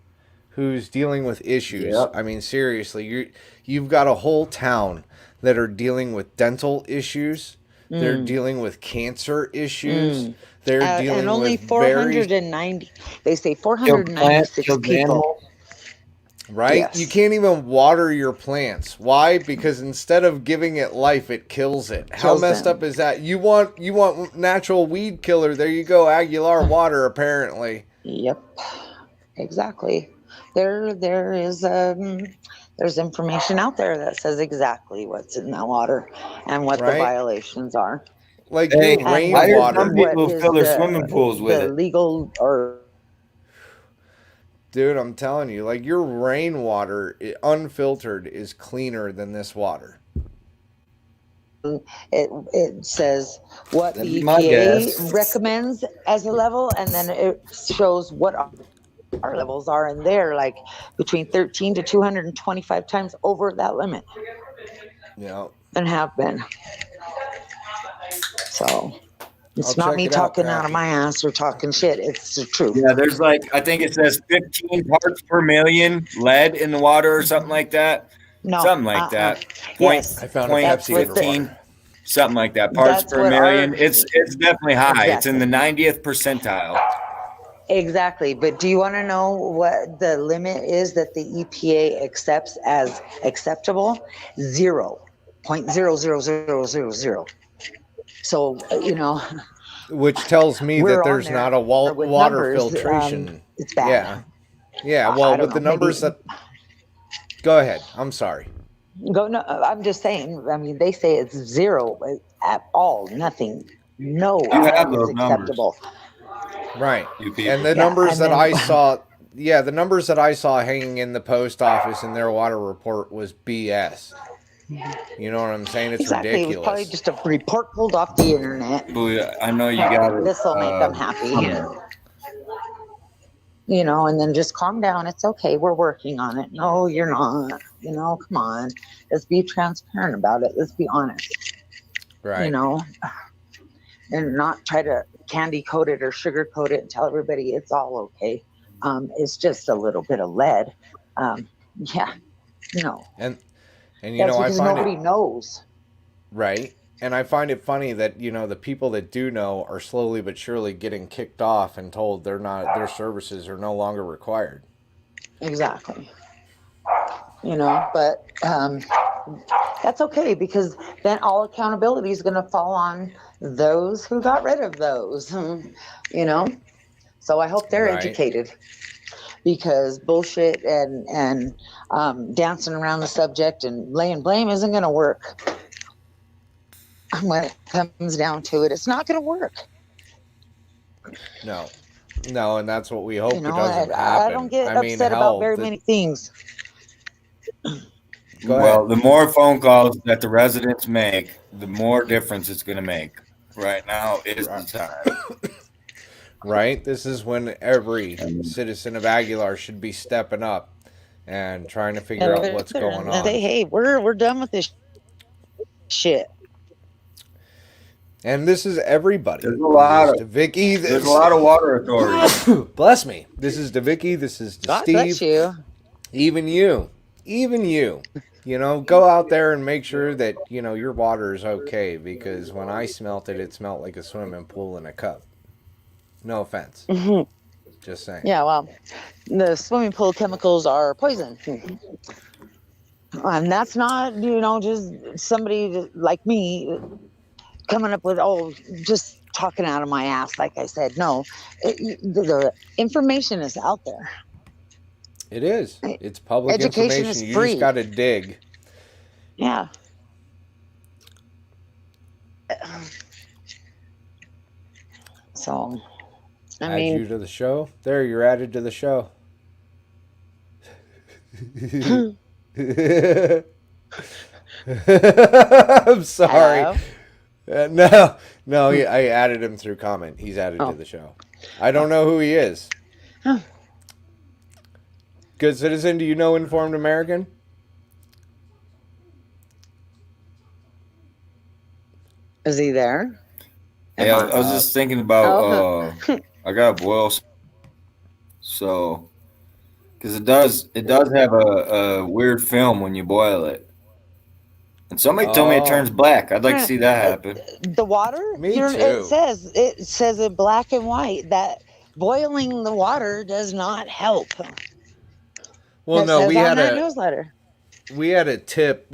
who's dealing with issues, Yep. I mean, seriously, you've got a whole town that are dealing with dental issues, they're dealing with cancer issues, they're dealing and only with 490, they say Kill plants, 496 kill people. animals. Right? Yes. You can't even water your plants. Why? Because instead of giving it life, it kills it. How Kills messed them. up is that? You want natural weed killer. There you go, Aguilar water, apparently. Yep, exactly. There is there's information out there that says exactly what's in that water and what the Right? violations are, Like Hey, your and I heard rainwater. some people is fill their swimming pools with the it. legal or Dude, I'm telling you, like your rainwater, unfiltered, is cleaner than this water. it says what That'd the be my EPA guess. recommends as a level, and then it shows what our levels are, and they're like between 13 to 225 times over that limit Yeah. and have been. So I'll it's not check me it out, talking out of Pappy. my ass or talking shit. It's the truth. Yeah, there's I think it says 15 parts per million lead in the water or something like that. No, Something like that. Yes, I found a Point that's Pepsi what the, 15, something like that. Parts that's per what million. our It's definitely high. It's in the exactly 90th percentile. exactly. But do you want to know what the limit is that the EPA accepts as acceptable? 0.00000. So Which tells me that we're on there's not there a with water numbers. filtration. It's bad. Yeah. Yeah, I well, don't with the know. Maybe numbers that... Go ahead. I'm sorry. go. No, I'm just saying. I mean, they say it's zero at all, nothing, no You have is those numbers. acceptable. Right. You people. And the Yeah, numbers and that then I saw... Yeah, the numbers that I saw hanging in the post office in their water report was BS. You know what I'm saying? It's exactly. It was probably ridiculous. just a report pulled off the internet. Booyah. I know you got it. This will make them happy. Somewhere. And then just calm down. It's okay. We're working on it. No, you're not. Come on. Let's be transparent about it. Let's be honest. Right. And not try to candy coat it or sugar coat it and tell everybody it's all okay. It's just a little bit of lead. Yeah. No. And That's I because find nobody it... knows. Right. And I find it funny that, the people that do know are slowly but surely getting kicked off and told their services are no longer required. Exactly. But that's okay, because then all accountability is going to fall on those who got rid of those. So I hope they're educated, because bullshit and dancing around the subject and laying blame isn't going to work. When it comes down to it, it's not going to work. No, and that's what we hope it doesn't happen. I don't get upset about very many things. Well, the more phone calls that the residents make, the more difference it's going to make. Right now is the time. Right? This is when every citizen of Aguilar should be stepping up and trying to figure out what's going on. Say, hey, we're done with this shit. And this is everybody. There's a lot of Vicky. There's a lot of water authorities. Bless me. This is to Vicky. This is to God Steve. bless you. Even you. Go out there and make sure that your water is okay, because when I smelt it, it smelled like a swimming pool in a cup. No offense. Mm-hmm. Just saying. Yeah, well, the swimming pool chemicals are poison. And that's not, just somebody like me coming up with, just talking out of my ass, like I said. No, the information is out there. It is. It's public Education information. is free. You just got to dig. Yeah. So, Add you to the show. There, you're added to the show. I'm sorry. No, I added him through comment. He's added to the show. I don't know who he is. Good citizen, do you know Informed American? Is he there? Yeah, I was just thinking about. I got to boil, so because it does have a weird film when you boil it. And somebody told me it turns black. I'd like to see that happen. The water? Me too. It says in black and white that boiling the water does not help. Well, no, we had a newsletter. We had a tip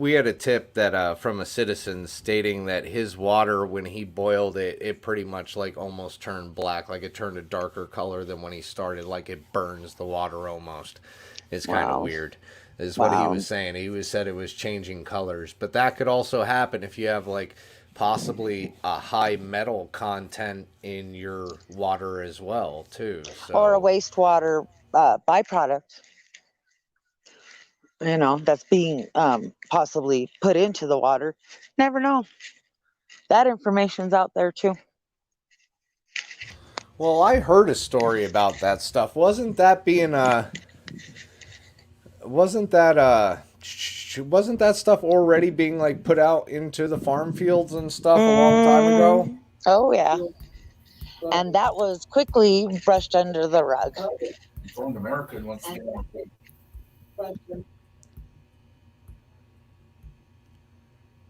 that from a citizen stating that his water, when he boiled it, it pretty much like almost turned black, like it turned a darker color than when he started, like it burns the water almost. It's kind of weird, is what he was saying. He said it was changing colors, but that could also happen if you have like possibly a high metal content in your water as well, too. So. Or a wastewater byproduct. That's being possibly put into the water. Never know. That information's out there too. Well, I heard a story about that stuff. Wasn't that stuff already being like put out into the farm fields and stuff a long time ago? Oh yeah. And that was quickly brushed under the rug. Informed American wants to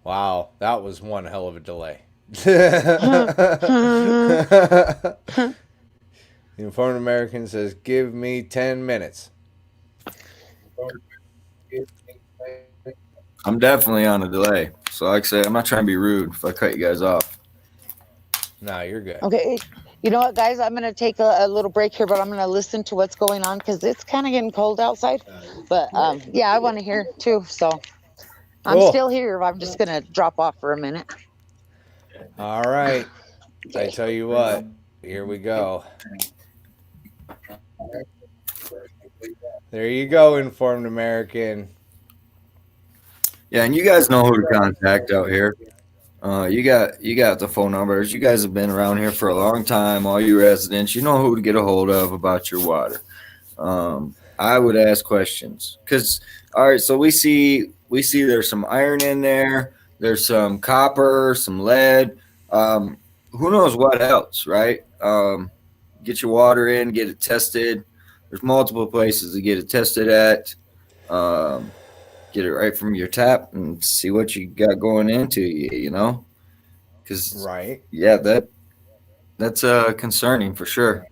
Wow, that was one hell of a delay. The Informed American says, give me 10 minutes. I'm definitely on a delay. So like I say, I'm not trying to be rude if I cut you guys off. No, you're good. Okay. You know what, guys? I'm going to take a little break here, but I'm going to listen to what's going on because it's kind of getting cold outside. But yeah, I want to hear too. So I'm still here. I'm just going to drop off for a minute. All right. I tell you what, here we go. There you go, Informed American. Yeah, and you guys know who to contact out here. You got the phone numbers. You guys have been around here for a long time. All you residents, you know who to get a hold of about your water. I would ask questions because, all right, so we see there's some iron in there. There's some copper, some lead. Who knows what else, right? Get your water in, get it tested. There's multiple places to get it tested at. Get it right from your tap and see what you got going into you, you know? Because, yeah, that's concerning for sure.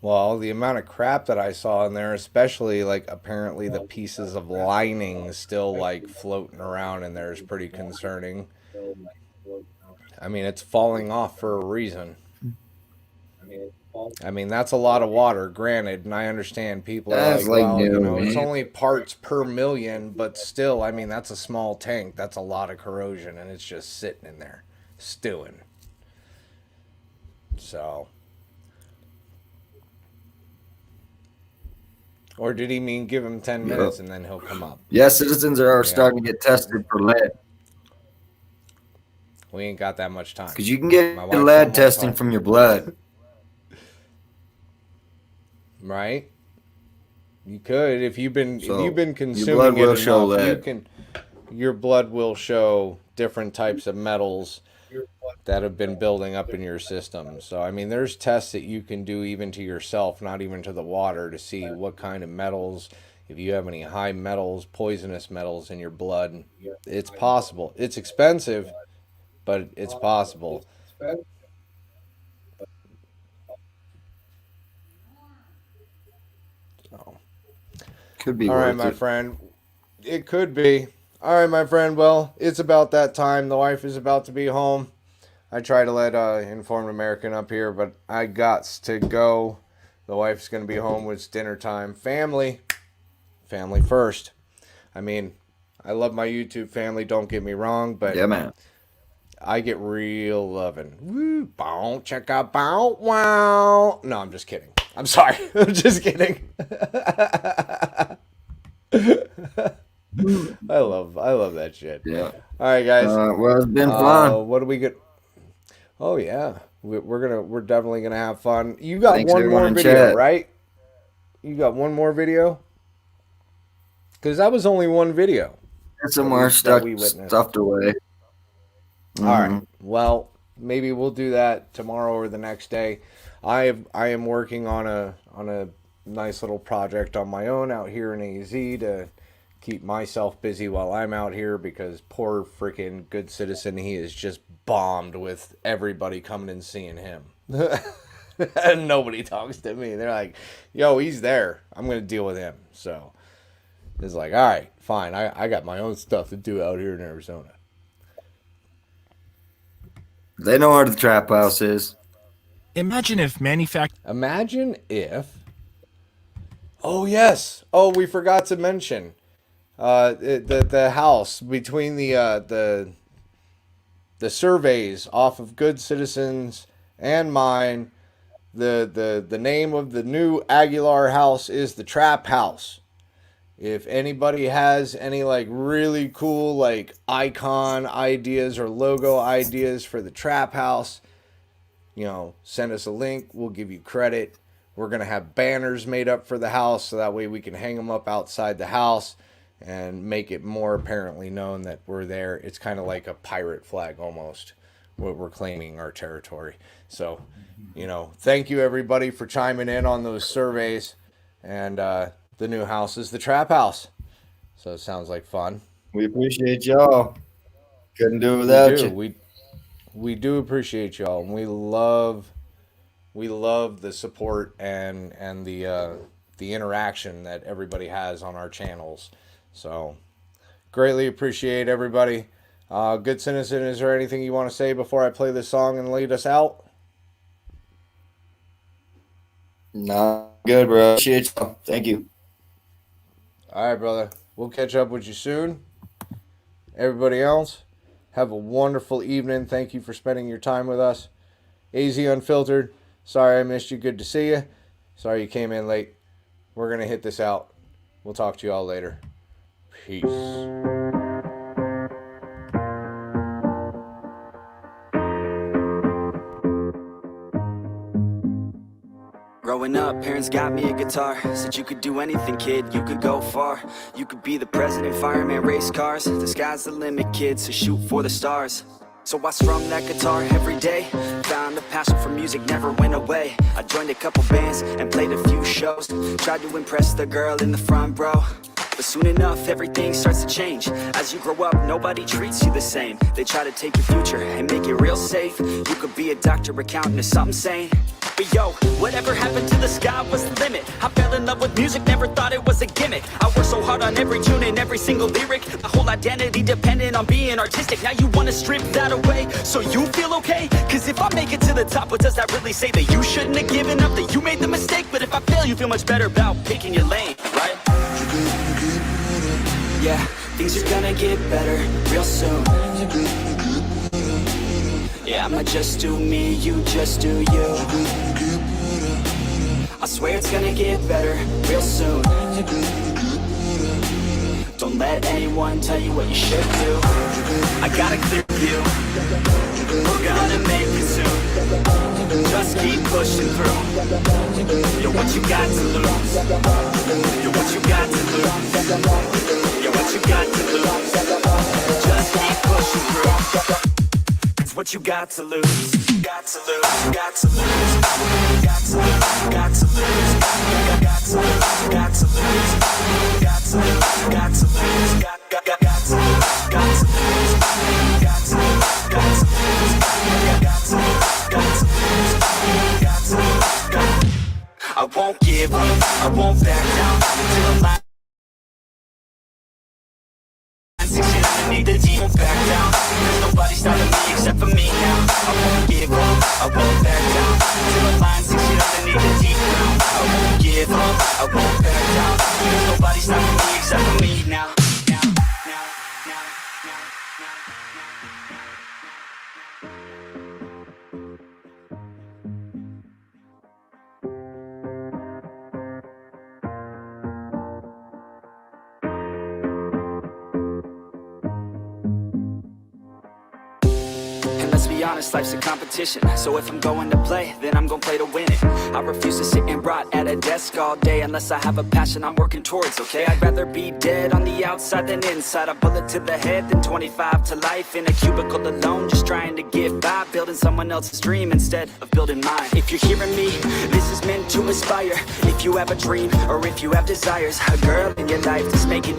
Well, the amount of crap that I saw in there, especially like apparently the pieces of lining still like floating around in there is pretty concerning. I mean, it's falling off for a reason. I mean, that's a lot of water, granted, and I understand people are That's like, like well, you new, know, it's man. only parts per million, but still, I mean, that's a small tank. That's a lot of corrosion, and it's just sitting in there, stewing. So. Or did he mean give him 10 minutes and then he'll come up? Yeah, citizens are starting to get tested for lead. We ain't got that much time. Because you can get lead testing from your blood. Right? You could if you've been consuming your blood will it show enough, lead. your blood will show different types of metals that have been building up in your system. So I mean, there's tests that you can do even to yourself, not even to the water, to see what kind of metals, if you have any high metals, poisonous metals in your blood. It's possible. It's expensive, but it's possible. So. Could be. All right, my friend. It could be. All right, my friend. Well, it's about that time. The wife is about to be home. I try to let Informed American up here, but I gots to go. The wife's going to be home when it's dinner time. Family first. I mean, I love my YouTube family, don't get me wrong, but yeah, man, I get real loving. Woo, bow, check out, bow, wow. No, I'm just kidding. I'm sorry. I'm just kidding. I love that shit. Yeah. All right, guys. Well, it's been fun. What do we get? Oh yeah, we're definitely gonna have fun. You got Thanks, one more everyone in video, chat. right? You got one more video? Because that was only one video. Somewhere stuffed away. All right. Well, maybe we'll do that tomorrow or the next day. I am working on a nice little project on my own out here in AZ to keep myself busy while I'm out here, because poor freaking Good Citizen, he is just bombed with everybody coming and seeing him. And nobody talks to me. They're like, yo, he's there. I'm going to deal with him. So it's like, all right, fine. I got my own stuff to do out here in Arizona. They know where the trap house is. Imagine if Oh, yes. Oh, we forgot to mention the house between the surveys off of Good Citizens and mine. The name of the new Aguilar house is the Trap House. If anybody has any like really cool like icon ideas or logo ideas for the Trap House, you know, send us a link. We'll give you credit. We're going to have banners made up for the house so that way we can hang them up outside the house and make it more apparently known that we're there. It's kind of like a pirate flag almost. We're claiming our territory. So, you know, thank you everybody for chiming in on those surveys. And the new house is the Trap House. So it sounds like fun. We appreciate y'all. Couldn't do it without you. We do appreciate y'all, and we love the support and the interaction that everybody has on our channels. So greatly appreciate everybody. Good Citizen, is there anything you want to say before I play this song and lead us out? Nah, good, bro. Appreciate y'all. Thank you. All right, brother. We'll catch up with you soon. Everybody else, have a wonderful evening. Thank you for spending your time with us. AZ Unfiltered, sorry I missed you. Good to see you. Sorry you came in late. We're going to hit this out. We'll talk to you all later. Peace. Growing up, parents got me a guitar. Said you could do anything, kid, you could go far. You could be the president, fireman, race cars. The sky's the limit, kid, so shoot for the stars. So I strummed that guitar every day. Found the passion for music never went away. I joined a couple bands and played a few shows. Tried to impress the girl in the front row. But soon enough, everything starts to change. As you grow up, nobody treats you the same. They try to take your future and make it real safe. You could be a doctor, accountant, or something sane. But yo, whatever happened to the sky was the limit. I fell in love with music, never thought it was a gimmick. I worked so hard on every tune and every single lyric. My whole identity dependent on being artistic. Now you wanna strip that away so you feel okay? Cause if I make it to the top, what does that really say? That you shouldn't have given up, that you made the mistake? But if I fail, you feel much better about picking your lane, right? Yeah, things are gonna get better real soon. Yeah, I'ma just do me, you just do you. I swear it's gonna get better real soon. Don't let anyone tell you what you should do. I got a clear view, we're gonna make it soon. Just keep pushing through. You're what you got to lose. You're what you got to lose. You're what you got to lose. Just keep pushing through. It's what you got to lose. Got to lose. Got to lose. Got to lose. Got to lose. Got to lose. Got to lose. Got to lose. Got to lose. Got to lose. Got to lose. Got to lose. Got to lose. Got to lose. Got to lose. Got to lose. I won't give up. I won't back down until I'm lying. Underneath the team, won't back down. There's nobody stopping me except for me now. I won't give up, I won't back down till the line 6 feet underneath the deep ground. I won't give up, I won't back down. There's nobody stopping me except for me now. Be honest, life's a competition. So if I'm going to play, then I'm gonna play to win it. I refuse to sit and rot at a desk all day unless I have a passion I'm working towards, okay? I'd rather be dead on the outside than inside. A bullet to the head than 25 to life in a cubicle alone, just trying to get by, building someone else's dream instead of building mine. If you're hearing me, this is meant to inspire. If you have a dream or if you have desires, a girl in your life that's making you